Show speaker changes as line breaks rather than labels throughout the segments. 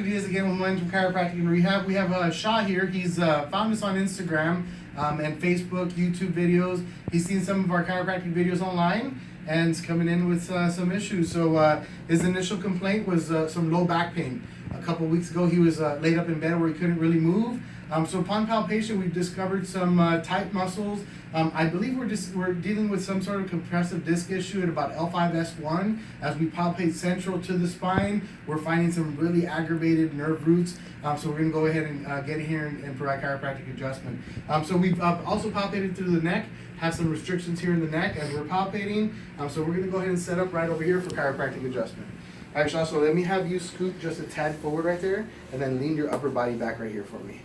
Dr. Diaz again with Momentum Chiropractic and Rehab. We have Shah here. He's found us on Instagram and Facebook, YouTube videos. He's seen some of our chiropractic videos online and is coming in with some issues. So his initial complaint was some low back pain. A couple of weeks ago he was laid up in bed where he couldn't really move. So upon palpation we've discovered some tight muscles. I believe we're dealing with some sort of compressive disc issue at about L5S1. As we palpate central to the spine, we're finding some really aggravated nerve roots. So we're going to go ahead and get in here and provide chiropractic adjustment. So we've also palpated through the neck, have some restrictions here in the neck as we're palpating. So we're going to go ahead and set up right over here for chiropractic adjustment. All right, Shah, so let me have you scoot just a tad forward right there, and then lean your upper body back right here for me.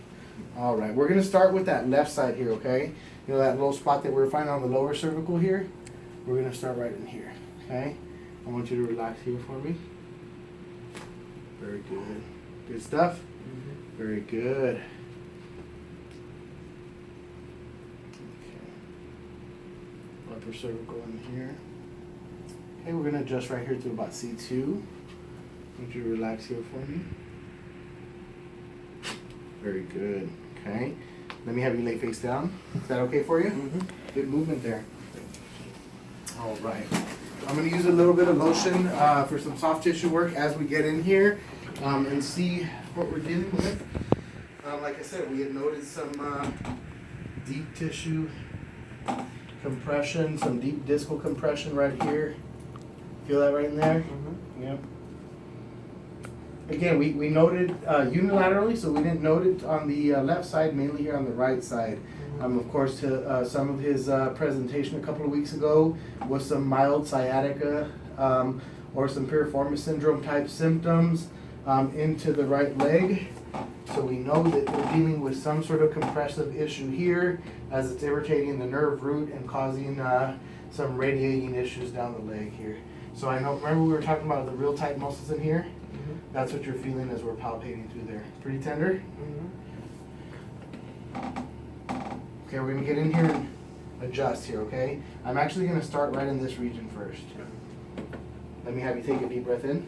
All right, we're going to start with that left side here, okay? You know that little spot that we're finding on the lower cervical here? We're going to start right in here, okay? I want you to relax here for me. Very good. Good stuff? Mm-hmm. Very good. Okay. Upper cervical in here. Okay, we're going to adjust right here to about C2. I want you to relax here for me. Very good. Okay. Let me have you lay face down. Is that okay for you? Mm-hmm. Good movement there. All right. I'm going to use a little bit of lotion for some soft tissue work as we get in here and see what we're dealing with. Like I said, we had noted some deep tissue compression, some deep discal compression right here. Feel that right in there? Mm-hmm. Yep. Again, we noted unilaterally, so we didn't note it on the left side, mainly here on the right side. Of course, to some of his presentation a couple of weeks ago was some mild sciatica or some piriformis syndrome type symptoms into the right leg. So we know that we're dealing with some sort of compressive issue here as it's irritating the nerve root and causing some radiating issues down the leg here. So I know, remember we were talking about the real tight muscles in here? Mm-hmm. That's what you're feeling as we're palpating through there. Pretty tender? Mm-hmm. Okay, we're going to get in here and adjust here, okay? I'm actually going to start right in this region first. Let me have you take a deep breath in.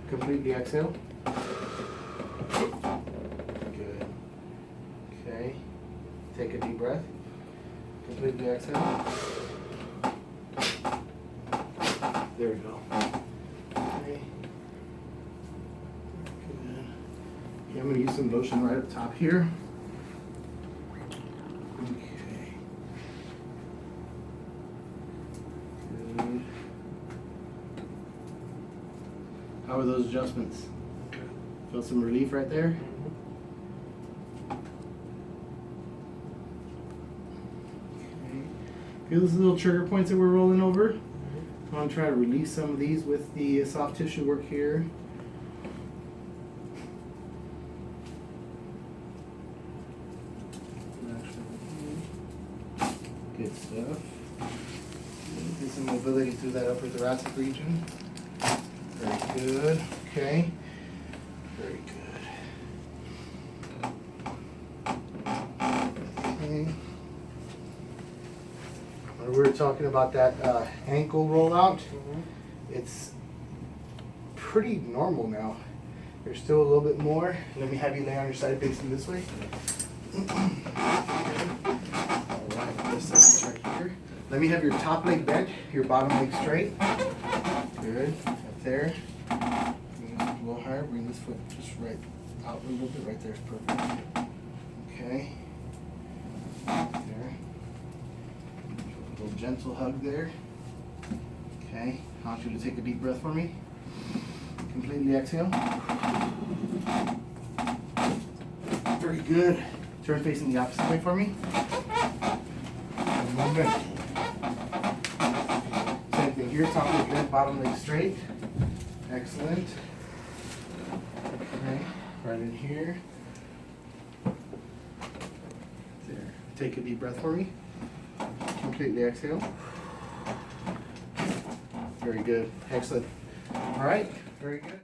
Completely exhale. Good. Okay. Take a deep breath. Completely exhale. There we go. Okay. Good. Okay, I'm going to use some lotion right up top here. Okay. Good. How are those adjustments? Feel some relief right there? Okay. Feel those little trigger points that we're rolling over? I want to try to release some of these with the soft tissue work here. Good stuff. Get some mobility through that upper thoracic region. Very good. Okay. Very good. Okay. We were talking about that ankle rollout. Mm-hmm. It's pretty normal now. There's still a little bit more. Let me have you lay on your side facing this way. Alright, this side right here. Let me have your top leg bent, your bottom leg straight. Good. Up there. Bring this a little higher. Bring this foot just right out a little bit. Right there is perfect. Okay. There. Little gentle hug there. Okay, I want you to take a deep breath for me. Completely exhale. Very good. Turn facing the opposite way for me. And movement. Same thing here, top leg bent, bottom leg straight. Excellent. Okay, right in here. There. Take a deep breath for me. Completely exhale. Very good. Excellent. All right. Very good.